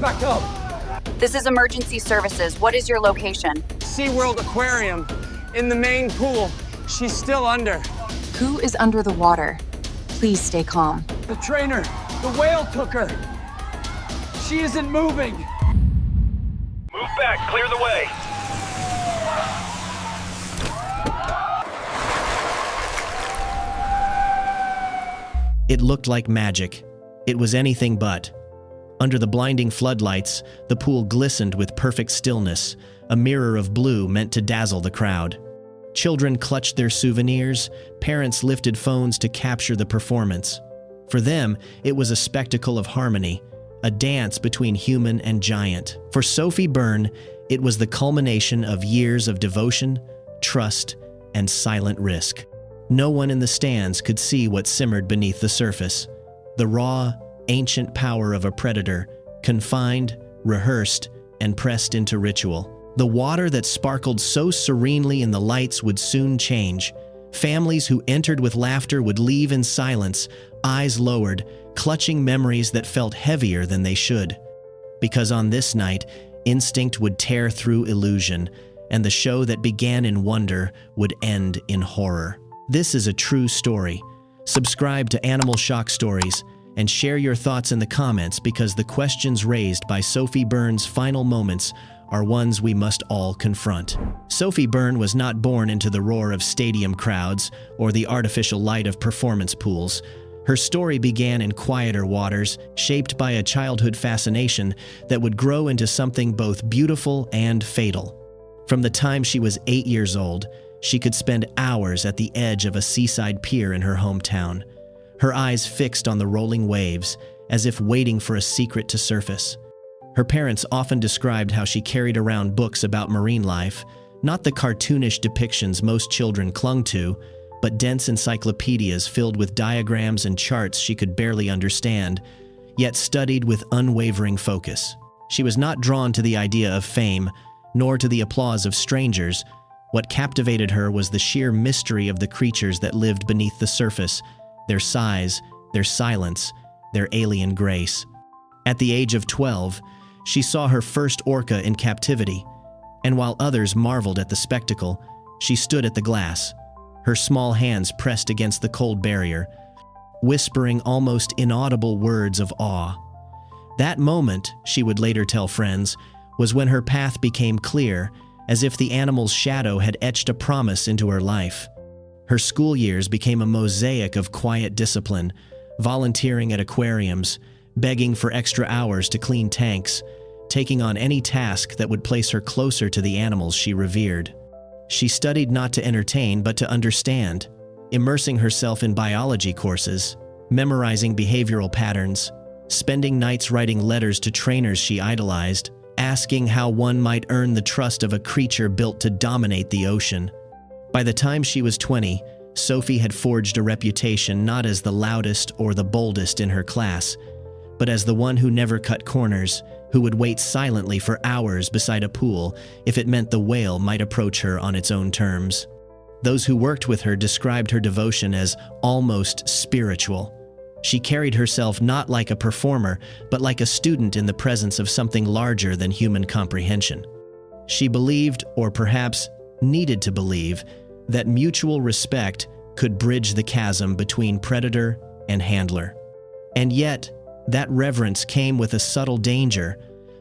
back up. This is emergency services. What is your location? SeaWorld Aquarium, in the main pool. She's still under. Who is under the water? Please stay calm. The trainer, the whale took her. She isn't moving. Move back, clear the way. It looked like magic. It was anything but. Under the blinding floodlights, the pool glistened with perfect stillness, a mirror of blue meant to dazzle the crowd. Children clutched their souvenirs, parents lifted phones to capture the performance. For them, it was a spectacle of harmony, a dance between human and giant. For Sophie Byrne, it was the culmination of years of devotion, trust, and silent risk. No one in the stands could see what simmered beneath the surface. The raw, ancient power of a predator, confined, rehearsed, and pressed into ritual. The water that sparkled so serenely in the lights would soon change. Families who entered with laughter would leave in silence, eyes lowered, clutching memories that felt heavier than they should. Because on this night, instinct would tear through illusion, and the show that began in wonder would end in horror. This is a true story. Subscribe to Animal Shock Stories and share your thoughts in the comments, because the questions raised by Sophie Byrne's final moments are ones we must all confront. Sophie Byrne was not born into the roar of stadium crowds or the artificial light of performance pools. Her story began in quieter waters, shaped by a childhood fascination that would grow into something both beautiful and fatal. From the time she was 8 years old, she could spend hours at the edge of a seaside pier in her hometown, her eyes fixed on the rolling waves, as if waiting for a secret to surface. Her parents often described how she carried around books about marine life, not the cartoonish depictions most children clung to, but dense encyclopedias filled with diagrams and charts she could barely understand, yet studied with unwavering focus. She was not drawn to the idea of fame, nor to the applause of strangers. What captivated her was the sheer mystery of the creatures that lived beneath the surface, their size, their silence, their alien grace. At the age of 12, she saw her first orca in captivity, and while others marveled at the spectacle, she stood at the glass, her small hands pressed against the cold barrier, whispering almost inaudible words of awe. That moment, she would later tell friends, was when her path became clear, as if the animal's shadow had etched a promise into her life. Her school years became a mosaic of quiet discipline, volunteering at aquariums, begging for extra hours to clean tanks, taking on any task that would place her closer to the animals she revered. She studied not to entertain but to understand, immersing herself in biology courses, memorizing behavioral patterns, spending nights writing letters to trainers she idolized, asking how one might earn the trust of a creature built to dominate the ocean. By the time she was 20, Sophie had forged a reputation not as the loudest or the boldest in her class, but as the one who never cut corners, who would wait silently for hours beside a pool if it meant the whale might approach her on its own terms. Those who worked with her described her devotion as almost spiritual. She carried herself not like a performer, but like a student in the presence of something larger than human comprehension. She believed, or perhaps needed to believe, that mutual respect could bridge the chasm between predator and handler. And yet, that reverence came with a subtle danger.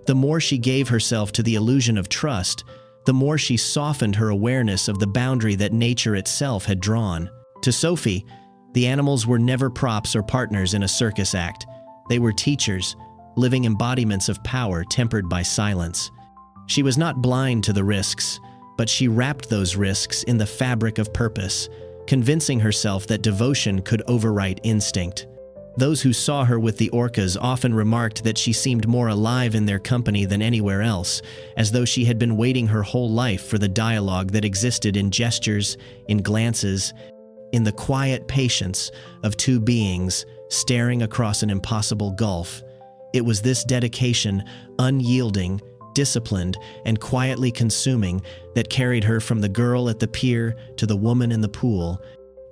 The more she gave herself to the illusion of trust, the more she softened her awareness of the boundary that nature itself had drawn. To Sophie, the animals were never props or partners in a circus act. They were teachers, living embodiments of power tempered by silence. She was not blind to the risks, but she wrapped those risks in the fabric of purpose, convincing herself that devotion could overwrite instinct. Those who saw her with the orcas often remarked that she seemed more alive in their company than anywhere else, as though she had been waiting her whole life for the dialogue that existed in gestures, in glances, in the quiet patience of two beings staring across an impossible gulf. It was this dedication, unyielding, disciplined, and quietly consuming, that carried her from the girl at the pier to the woman in the pool,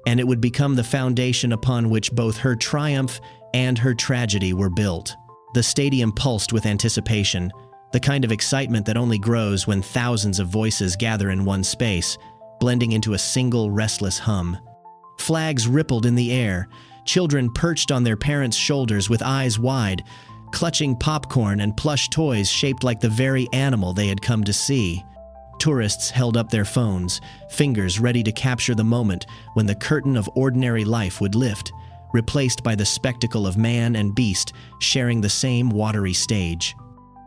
and it would become the foundation upon which both her triumph and her tragedy were built. The stadium pulsed with anticipation, the kind of excitement that only grows when thousands of voices gather in one space, blending into a single restless hum. Flags rippled in the air, children perched on their parents' shoulders with eyes wide, clutching popcorn and plush toys shaped like the very animal they had come to see. Tourists held up their phones, fingers ready to capture the moment when the curtain of ordinary life would lift, replaced by the spectacle of man and beast sharing the same watery stage.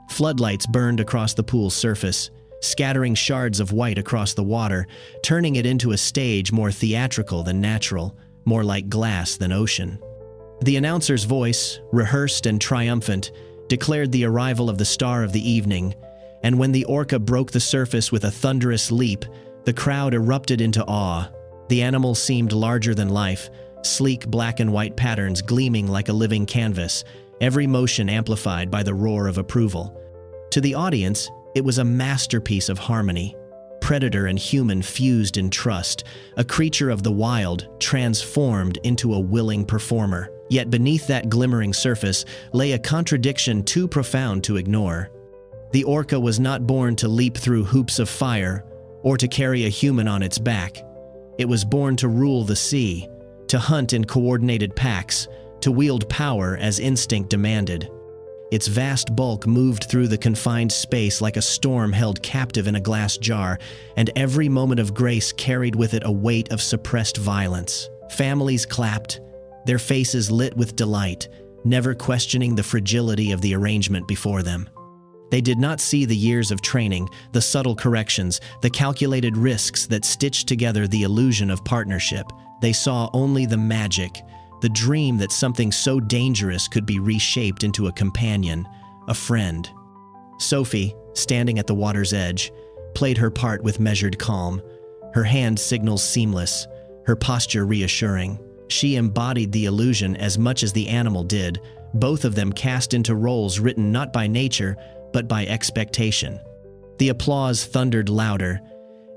Floodlights burned across the pool's surface, scattering shards of white across the water, turning it into a stage more theatrical than natural, more like glass than ocean. The announcer's voice, rehearsed and triumphant, declared the arrival of the star of the evening, and when the Orca broke the surface with a thunderous leap, the crowd erupted into awe. The animal seemed larger than life, sleek black and white patterns gleaming like a living canvas, every motion amplified by the roar of approval. To the audience, it was a masterpiece of harmony. Predator and human fused in trust, a creature of the wild transformed into a willing performer. Yet beneath that glimmering surface lay a contradiction too profound to ignore. The Orca was not born to leap through hoops of fire or to carry a human on its back. It was born to rule the sea, to hunt in coordinated packs, to wield power as instinct demanded. Its vast bulk moved through the confined space like a storm held captive in a glass jar, and every moment of grace carried with it a weight of suppressed violence. Families clapped, their faces lit with delight, never questioning the fragility of the arrangement before them. They did not see the years of training, the subtle corrections, the calculated risks that stitched together the illusion of partnership. They saw only the magic, the dream that something so dangerous could be reshaped into a companion, a friend. Sophie, standing at the water's edge, played her part with measured calm, her hand signals seamless, her posture reassuring. She embodied the illusion as much as the animal did, both of them cast into roles written not by nature, but by expectation. The applause thundered louder,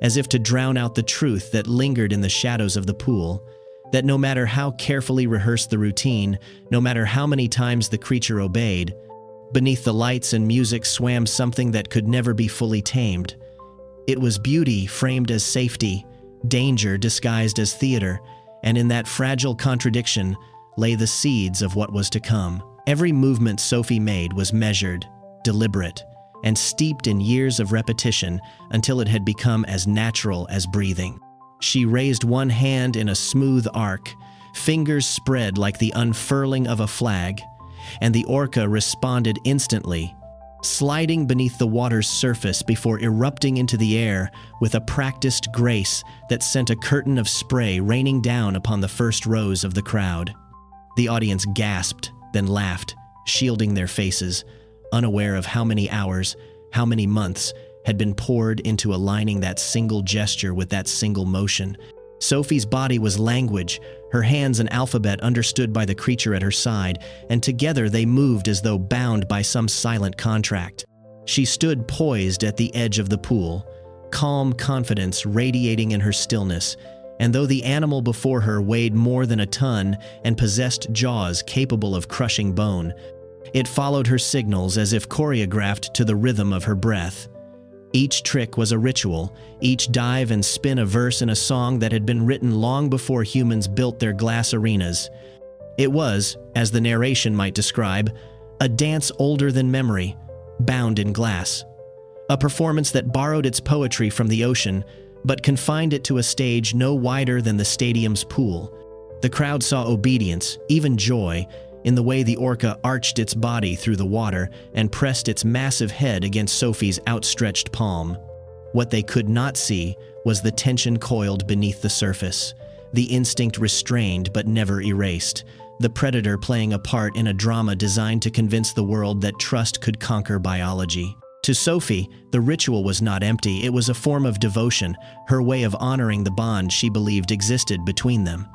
as if to drown out the truth that lingered in the shadows of the pool, that no matter how carefully rehearsed the routine, no matter how many times the creature obeyed, beneath the lights and music swam something that could never be fully tamed. It was beauty framed as safety, danger disguised as theater, and in that fragile contradiction lay the seeds of what was to come. Every movement Sophie made was measured, deliberate, and steeped in years of repetition until it had become as natural as breathing. She raised one hand in a smooth arc, fingers spread like the unfurling of a flag, and the Orca responded instantly, sliding beneath the water's surface before erupting into the air with a practiced grace that sent a curtain of spray raining down upon the first rows of the crowd. The audience gasped, then laughed, shielding their faces, unaware of how many hours, how many months had been poured into aligning that single gesture with that single motion. Sophie's body was language, her hands an alphabet understood by the creature at her side, and together they moved as though bound by some silent contract. She stood poised at the edge of the pool, calm confidence radiating in her stillness, and though the animal before her weighed more than a ton and possessed jaws capable of crushing bone, it followed her signals as if choreographed to the rhythm of her breath. Each trick was a ritual, each dive and spin a verse in a song that had been written long before humans built their glass arenas. It was, as the narration might describe, a dance older than memory, bound in glass. A performance that borrowed its poetry from the ocean, but confined it to a stage no wider than the stadium's pool. The crowd saw obedience, even joy, in the way the Orca arched its body through the water and pressed its massive head against Sophie's outstretched palm. What they could not see was the tension coiled beneath the surface, the instinct restrained but never erased, the predator playing a part in a drama designed to convince the world that trust could conquer biology. To Sophie, the ritual was not empty, it was a form of devotion, her way of honoring the bond she believed existed between them.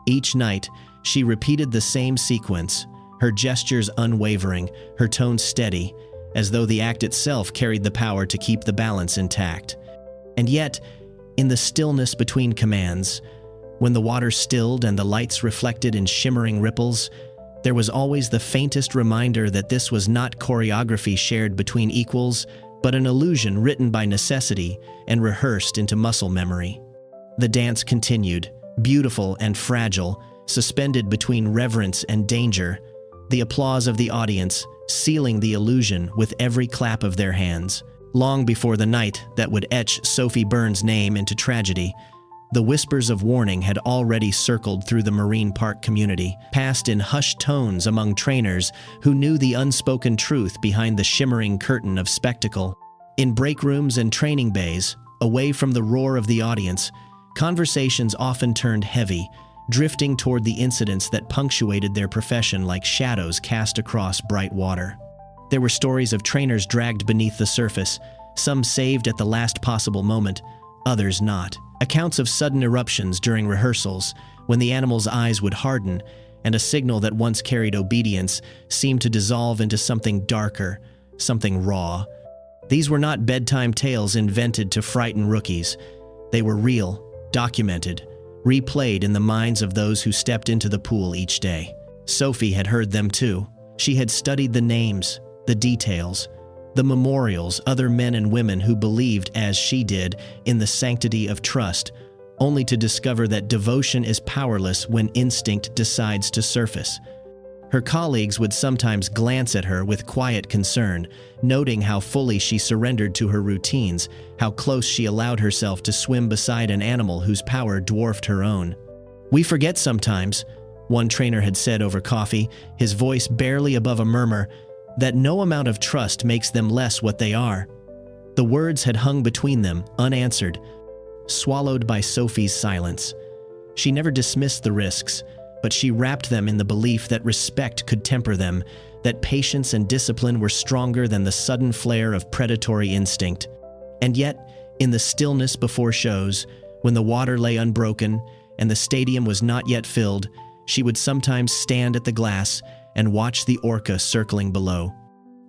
Each night, she repeated the same sequence, her gestures unwavering, her tone steady, as though the act itself carried the power to keep the balance intact. And yet, in the stillness between commands, when the water stilled and the lights reflected in shimmering ripples, There was always the faintest reminder that this was not choreography shared between equals, but an illusion written by necessity and rehearsed into muscle memory. The dance continued, beautiful and fragile, suspended between reverence and danger, the applause of the audience sealing the illusion with every clap of their hands. Long before the night that would etch Sophie Byrne's name into tragedy, the whispers of warning had already circled through the Marine Park community, passed in hushed tones among trainers who knew the unspoken truth behind the shimmering curtain of spectacle. In break rooms and training bays, away from the roar of the audience, conversations often turned heavy, drifting toward the incidents that punctuated their profession like shadows cast across bright water. There were stories of trainers dragged beneath the surface, some saved at the last possible moment, others not. Accounts of sudden eruptions during rehearsals, when the animal's eyes would harden, and a signal that once carried obedience seemed to dissolve into something darker, something raw. These were not bedtime tales invented to frighten rookies. They were real, documented, replayed in the minds of those who stepped into the pool each day. Sophie had heard them too. She had studied the names, the details, the memorials, other men and women who believed, as she did, in the sanctity of trust, only to discover that devotion is powerless when instinct decides to surface. Her colleagues would sometimes glance at her with quiet concern, noting how fully she surrendered to her routines, how close she allowed herself to swim beside an animal whose power dwarfed her own. "We forget sometimes," one trainer had said over coffee, his voice barely above a murmur, "that no amount of trust makes them less what they are." The words had hung between them, unanswered, swallowed by Sophie's silence. She never dismissed the risks, but she wrapped them in the belief that respect could temper them, that patience and discipline were stronger than the sudden flare of predatory instinct. And yet, in the stillness before shows, when the water lay unbroken and the stadium was not yet filled, she would sometimes stand at the glass and watch the Orca circling below.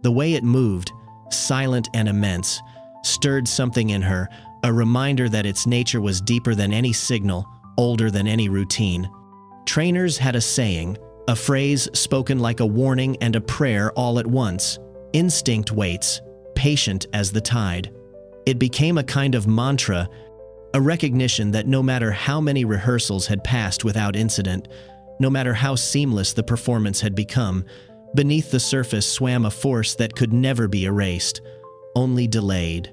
The way it moved, silent and immense, stirred something in her, a reminder that its nature was deeper than any signal, older than any routine. Trainers had a saying, a phrase spoken like a warning and a prayer all at once: instinct waits, patient as the tide. It became a kind of mantra, a recognition that no matter how many rehearsals had passed without incident, no matter how seamless the performance had become, beneath the surface swam a force that could never be erased, only delayed.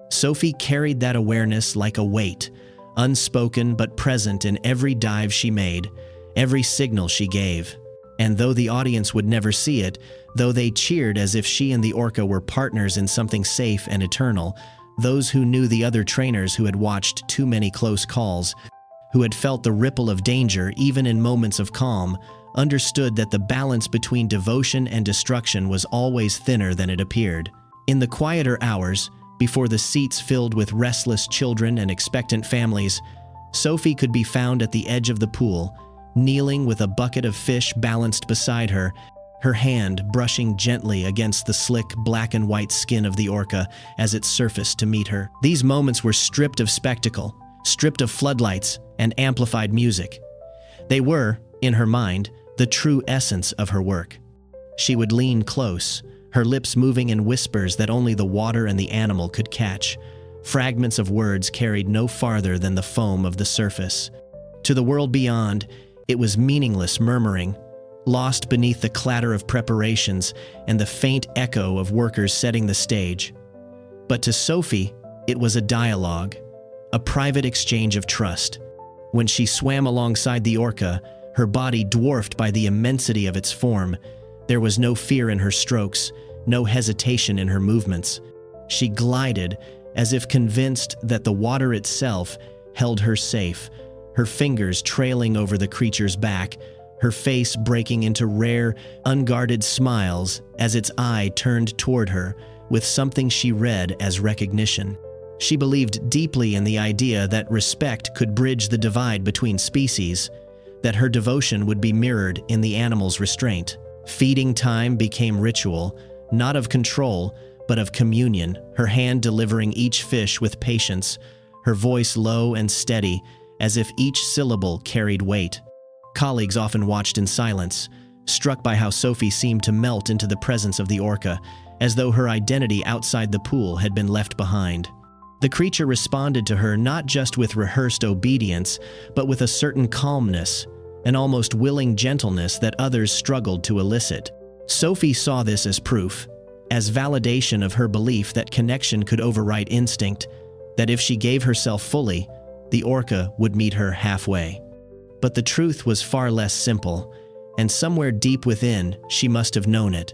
Sophie carried that awareness like a weight, unspoken but present in every dive she made, every signal she gave. And though the audience would never see it, though they cheered as if she and the Orca were partners in something safe and eternal, those who knew the other trainers who had watched too many close calls, who had felt the ripple of danger even in moments of calm, understood that the balance between devotion and destruction was always thinner than it appeared. In the quieter hours, before the seats filled with restless children and expectant families, Sophie could be found at the edge of the pool, kneeling with a bucket of fish balanced beside her, her hand brushing gently against the slick black and white skin of the Orca as it surfaced to meet her. These moments were stripped of spectacle, stripped of floodlights and amplified music. They were, in her mind, the true essence of her work. She would lean close, her lips moving in whispers that only the water and the animal could catch, fragments of words carried no farther than the foam of the surface. To the world beyond, it was meaningless murmuring, lost beneath the clatter of preparations and the faint echo of workers setting the stage. But to Sophie, it was a dialogue, a private exchange of trust. When she swam alongside the Orca, her body dwarfed by the immensity of its form, there was no fear in her strokes, no hesitation in her movements. She glided, as if convinced that the water itself held her safe, her fingers trailing over the creature's back, her face breaking into rare, unguarded smiles as its eye turned toward her with something she read as recognition. She believed deeply in the idea that respect could bridge the divide between species, that her devotion would be mirrored in the animal's restraint. Feeding time became ritual, not of control, but of communion, her hand delivering each fish with patience, her voice low and steady, as if each syllable carried weight. Colleagues often watched in silence, struck by how Sophie seemed to melt into the presence of the orca, as though her identity outside the pool had been left behind. The creature responded to her not just with rehearsed obedience, but with a certain calmness, an almost willing gentleness that others struggled to elicit. Sophie saw this as proof, as validation of her belief that connection could override instinct, that if she gave herself fully, the orca would meet her halfway. But the truth was far less simple, and somewhere deep within, she must have known it.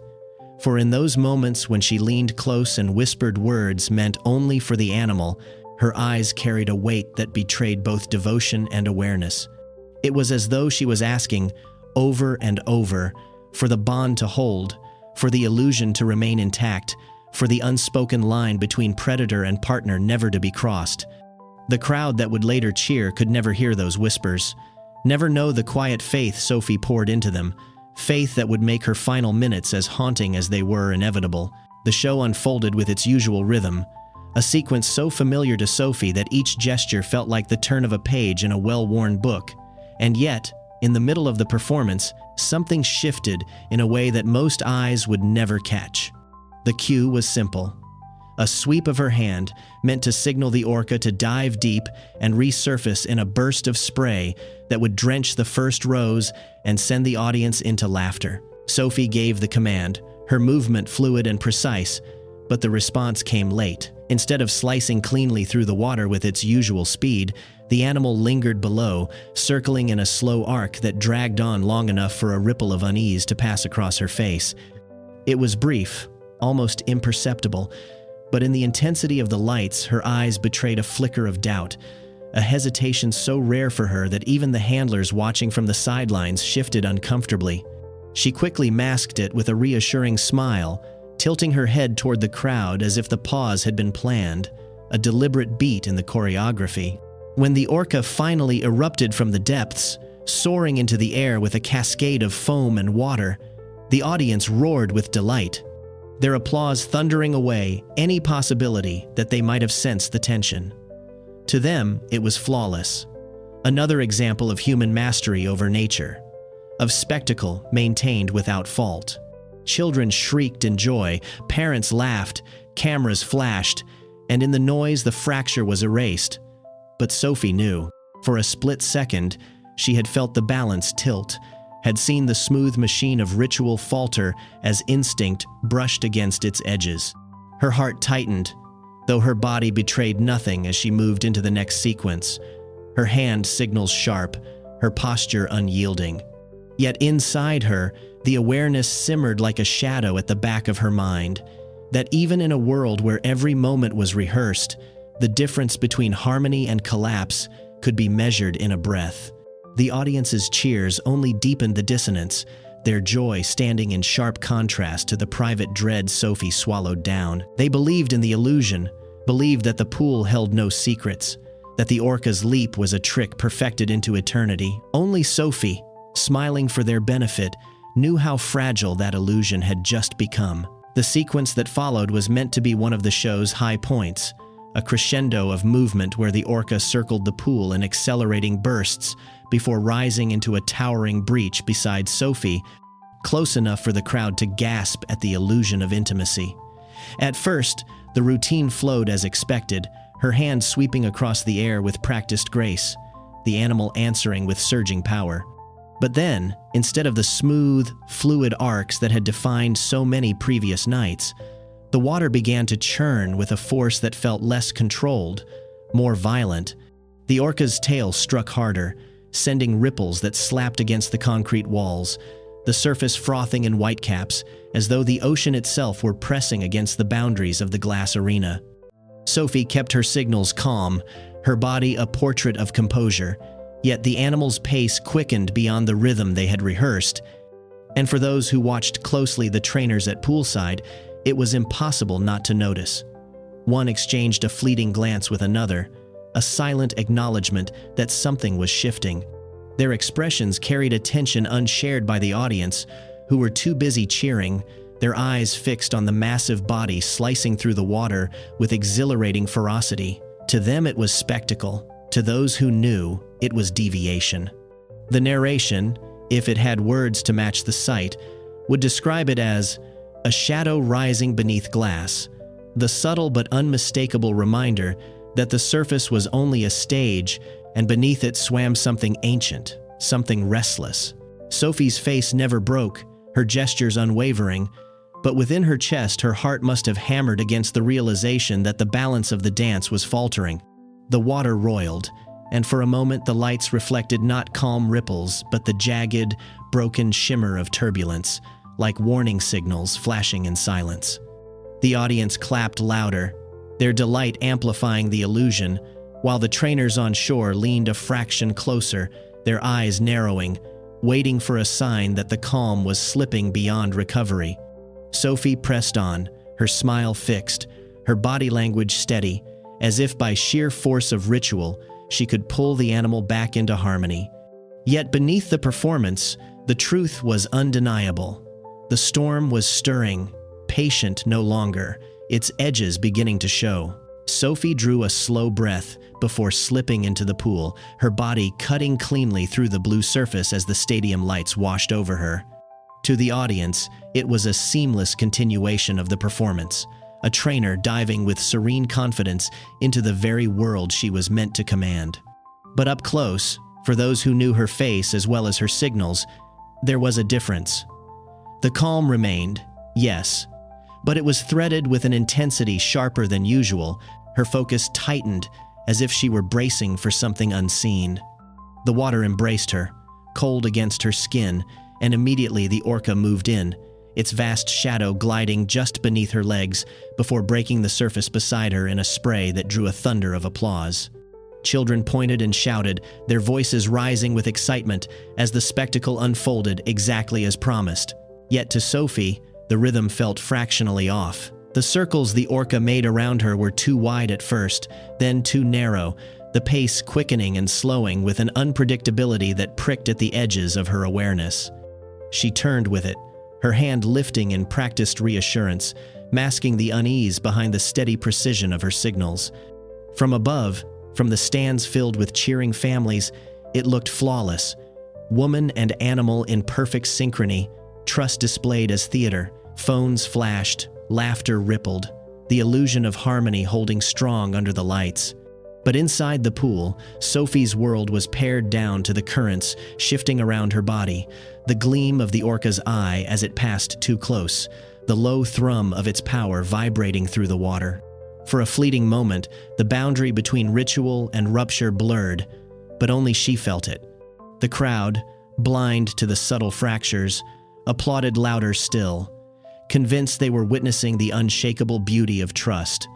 For in those moments when she leaned close and whispered words meant only for the animal, her eyes carried a weight that betrayed both devotion and awareness. It was as though she was asking, over and over, for the bond to hold, for the illusion to remain intact, for the unspoken line between predator and partner never to be crossed. The crowd that would later cheer could never hear those whispers, never know the quiet faith Sophie poured into them, faith that would make her final minutes as haunting as they were inevitable. The show unfolded with its usual rhythm, a sequence so familiar to Sophie that each gesture felt like the turn of a page in a well-worn book. And yet, in the middle of the performance, something shifted in a way that most eyes would never catch. The cue was simple. A sweep of her hand meant to signal the orca to dive deep and resurface in a burst of spray that would drench the first rows and send the audience into laughter. Sophie gave the command, her movement fluid and precise, but the response came late. Instead of slicing cleanly through the water with its usual speed, the animal lingered below, circling in a slow arc that dragged on long enough for a ripple of unease to pass across her face. It was brief, almost imperceptible, but in the intensity of the lights, her eyes betrayed a flicker of doubt, a hesitation so rare for her that even the handlers watching from the sidelines shifted uncomfortably. She quickly masked it with a reassuring smile, tilting her head toward the crowd as if the pause had been planned, a deliberate beat in the choreography. When the orca finally erupted from the depths, soaring into the air with a cascade of foam and water, the audience roared with delight, their applause thundering away any possibility that they might have sensed the tension. To them, it was flawless. Another example of human mastery over nature, of spectacle maintained without fault. Children shrieked in joy, parents laughed, cameras flashed, and in the noise the fracture was erased. But Sophie knew. For a split second, she had felt the balance tilt, had seen the smooth machine of ritual falter as instinct brushed against its edges. Her heart tightened, though her body betrayed nothing as she moved into the next sequence, her hand signals sharp, her posture unyielding. Yet inside her, the awareness simmered like a shadow at the back of her mind, that even in a world where every moment was rehearsed, the difference between harmony and collapse could be measured in a breath. The audience's cheers only deepened the dissonance, their joy standing in sharp contrast to the private dread Sophie swallowed down. They believed in the illusion, believed that the pool held no secrets, that the orca's leap was a trick perfected into eternity. Only Sophie, smiling for their benefit, knew how fragile that illusion had just become. The sequence that followed was meant to be one of the show's high points, a crescendo of movement where the orca circled the pool in accelerating bursts before rising into a towering breach beside Sophie, close enough for the crowd to gasp at the illusion of intimacy. At first, the routine flowed as expected, her hand sweeping across the air with practiced grace, the animal answering with surging power. But then, instead of the smooth, fluid arcs that had defined so many previous nights, the water began to churn with a force that felt less controlled, more violent. The orca's tail struck harder, sending ripples that slapped against the concrete walls, the surface frothing in whitecaps, as though the ocean itself were pressing against the boundaries of the glass arena. Sophie kept her signals calm, her body a portrait of composure, yet the animal's pace quickened beyond the rhythm they had rehearsed, and for those who watched closely the trainers at poolside, it was impossible not to notice. One exchanged a fleeting glance with another, a silent acknowledgement that something was shifting. Their expressions carried a tension unshared by the audience, who were too busy cheering, their eyes fixed on the massive body slicing through the water with exhilarating ferocity. To them it was spectacle. To those who knew, it was deviation. The narration, if it had words to match the sight, would describe it as a shadow rising beneath glass, the subtle but unmistakable reminder that the surface was only a stage and beneath it swam something ancient, something restless. Sophie's face never broke, her gestures unwavering, but within her chest her heart must have hammered against the realization that the balance of the dance was faltering. The water roiled, and for a moment the lights reflected not calm ripples but the jagged, broken shimmer of turbulence, like warning signals flashing in silence. The audience clapped louder, their delight amplifying the illusion, while the trainers on shore leaned a fraction closer, their eyes narrowing, waiting for a sign that the calm was slipping beyond recovery. Sophie pressed on, her smile fixed, her body language steady, as if by sheer force of ritual, she could pull the animal back into harmony. Yet beneath the performance, the truth was undeniable. The storm was stirring, patient no longer, its edges beginning to show. Sophie drew a slow breath before slipping into the pool, her body cutting cleanly through the blue surface as the stadium lights washed over her. To the audience, it was a seamless continuation of the performance, a trainer diving with serene confidence into the very world she was meant to command. But up close, for those who knew her face as well as her signals, there was a difference. The calm remained, yes, but it was threaded with an intensity sharper than usual, her focus tightened as if she were bracing for something unseen. The water embraced her, cold against her skin, and immediately the Orca moved in, its vast shadow gliding just beneath her legs before breaking the surface beside her in a spray that drew a thunder of applause. Children pointed and shouted, their voices rising with excitement as the spectacle unfolded exactly as promised. Yet to Sophie, the rhythm felt fractionally off. The circles the Orca made around her were too wide at first, then too narrow, the pace quickening and slowing with an unpredictability that pricked at the edges of her awareness. She turned with it, her hand lifting in practiced reassurance, masking the unease behind the steady precision of her signals. From above, from the stands filled with cheering families, it looked flawless. Woman and animal in perfect synchrony, trust displayed as theater, phones flashed, laughter rippled, the illusion of harmony holding strong under the lights. But inside the pool, Sophie's world was pared down to the currents shifting around her body, the gleam of the Orca's eye as it passed too close, the low thrum of its power vibrating through the water. For a fleeting moment, the boundary between ritual and rupture blurred, but only she felt it. The crowd, blind to the subtle fractures, applauded louder still, convinced they were witnessing the unshakable beauty of trust,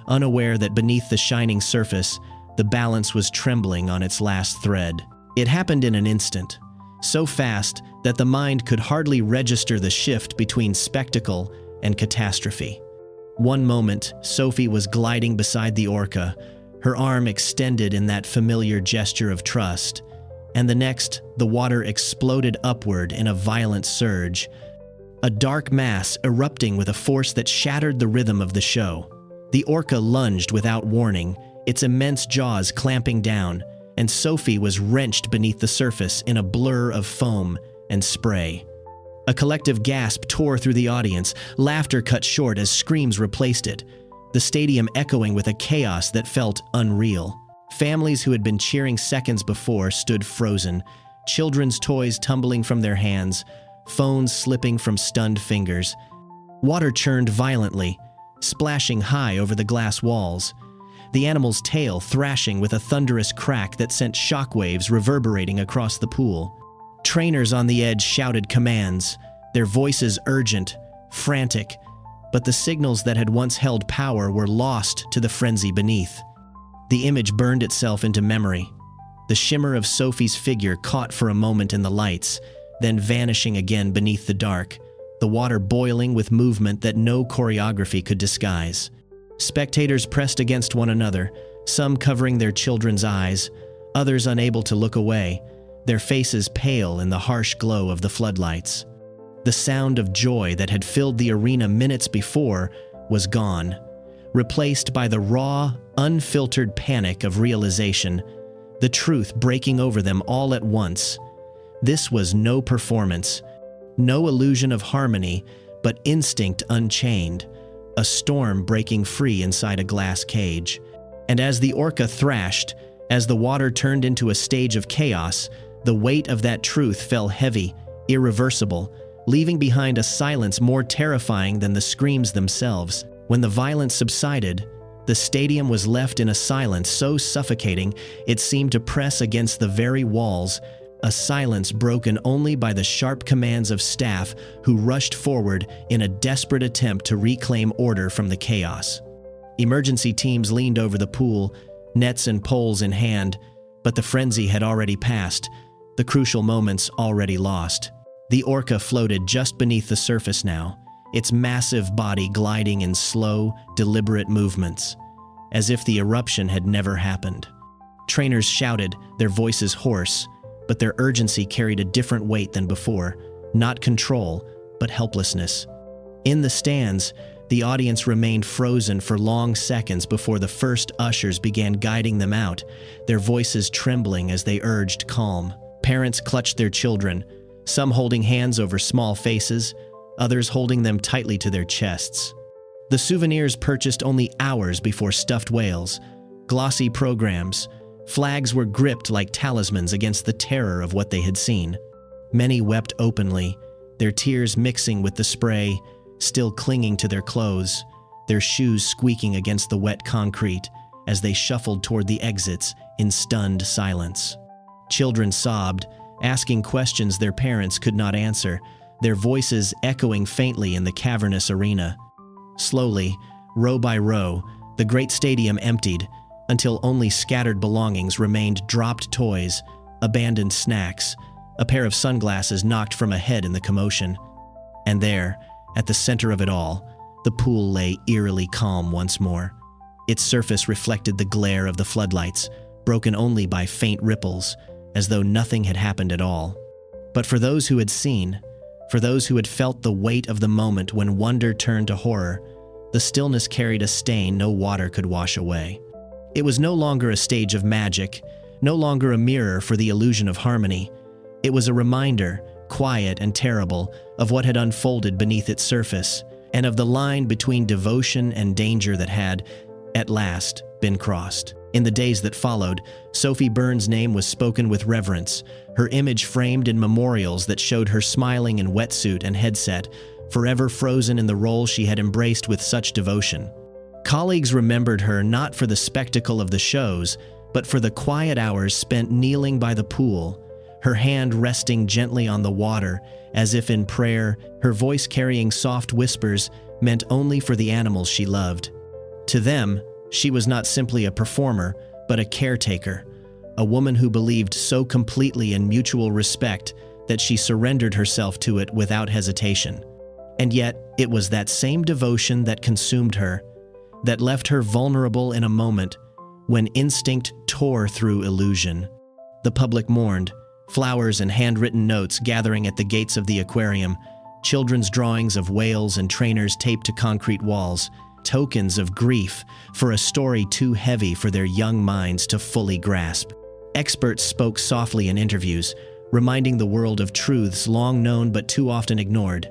unaware that beneath the shining surface, the balance was trembling on its last thread. It happened in an instant, so fast that the mind could hardly register the shift between spectacle and catastrophe. One moment, Sophie was gliding beside the Orca, her arm extended in that familiar gesture of trust, and the next, the water exploded upward in a violent surge, a dark mass erupting with a force that shattered the rhythm of the show. The Orca lunged without warning, its immense jaws clamping down, and Sophie was wrenched beneath the surface in a blur of foam and spray. A collective gasp tore through the audience, laughter cut short as screams replaced it, the stadium echoing with a chaos that felt unreal. Families who had been cheering seconds before stood frozen, children's toys tumbling from their hands, phones slipping from stunned fingers. Water churned violently, splashing high over the glass walls, the animal's tail thrashing with a thunderous crack that sent shockwaves reverberating across the pool. Trainers on the edge shouted commands, their voices urgent, frantic, but the signals that had once held power were lost to the frenzy beneath. The image burned itself into memory, the shimmer of Sophie's figure caught for a moment in the lights, then vanishing again beneath the dark, the water boiling with movement that no choreography could disguise. Spectators pressed against one another, some covering their children's eyes, others unable to look away, their faces pale in the harsh glow of the floodlights. The sound of joy that had filled the arena minutes before was gone, replaced by the raw, unfiltered panic of realization, the truth breaking over them all at once. This was no performance, no illusion of harmony, but instinct unchained, a storm breaking free inside a glass cage. And as the orca thrashed, as the water turned into a stage of chaos, the weight of that truth fell heavy, irreversible, leaving behind a silence more terrifying than the screams themselves. When the violence subsided, the stadium was left in a silence so suffocating it seemed to press against the very walls, a silence broken only by the sharp commands of staff who rushed forward in a desperate attempt to reclaim order from the chaos. Emergency teams leaned over the pool, nets and poles in hand, but the frenzy had already passed, the crucial moments already lost. The orca floated just beneath the surface now, its massive body gliding in slow, deliberate movements, as if the eruption had never happened. Trainers shouted, their voices hoarse, but their urgency carried a different weight than before, not control, but helplessness. In the stands, the audience remained frozen for long seconds before the first ushers began guiding them out, their voices trembling as they urged calm. Parents clutched their children, some holding hands over small faces, others holding them tightly to their chests. The souvenirs purchased only hours before stuffed whales, glossy programs, flags were gripped like talismans against the terror of what they had seen. Many wept openly, their tears mixing with the spray, still clinging to their clothes, their shoes squeaking against the wet concrete as they shuffled toward the exits in stunned silence. Children sobbed, asking questions their parents could not answer, their voices echoing faintly in the cavernous arena. Slowly, row by row, the great stadium emptied, until only scattered belongings remained: dropped toys, abandoned snacks, a pair of sunglasses knocked from a head in the commotion. And there, at the center of it all, the pool lay eerily calm once more. Its surface reflected the glare of the floodlights, broken only by faint ripples, as though nothing had happened at all. But for those who had seen, for those who had felt the weight of the moment when wonder turned to horror, the stillness carried a stain no water could wash away. It was no longer a stage of magic, no longer a mirror for the illusion of harmony. It was a reminder, quiet and terrible, of what had unfolded beneath its surface, and of the line between devotion and danger that had, at last, been crossed. In the days that followed, Sophie Byrne's name was spoken with reverence, her image framed in memorials that showed her smiling in wetsuit and headset, forever frozen in the role she had embraced with such devotion. Colleagues remembered her not for the spectacle of the shows, but for the quiet hours spent kneeling by the pool, her hand resting gently on the water, as if in prayer, her voice carrying soft whispers meant only for the animals she loved. To them, she was not simply a performer, but a caretaker, a woman who believed so completely in mutual respect that she surrendered herself to it without hesitation. And yet, it was that same devotion that consumed her, that left her vulnerable in a moment when instinct tore through illusion. The public mourned, flowers and handwritten notes gathering at the gates of the aquarium, children's drawings of whales and trainers taped to concrete walls, tokens of grief for a story too heavy for their young minds to fully grasp. Experts spoke softly in interviews, reminding the world of truths long known but too often ignored,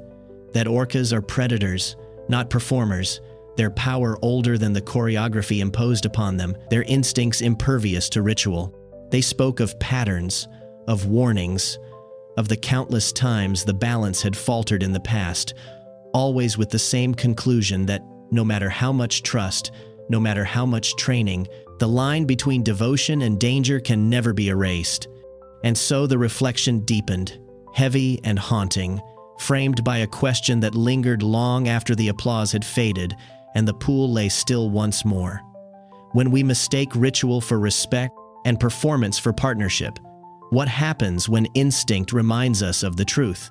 that orcas are predators, not performers, their power older than the choreography imposed upon them, their instincts impervious to ritual. They spoke of patterns, of warnings, of the countless times the balance had faltered in the past, always with the same conclusion that no matter how much trust, no matter how much training, the line between devotion and danger can never be erased. And so the reflection deepened, heavy and haunting, framed by a question that lingered long after the applause had faded and the pool lay still once more. When we mistake ritual for respect and performance for partnership, what happens when instinct reminds us of the truth?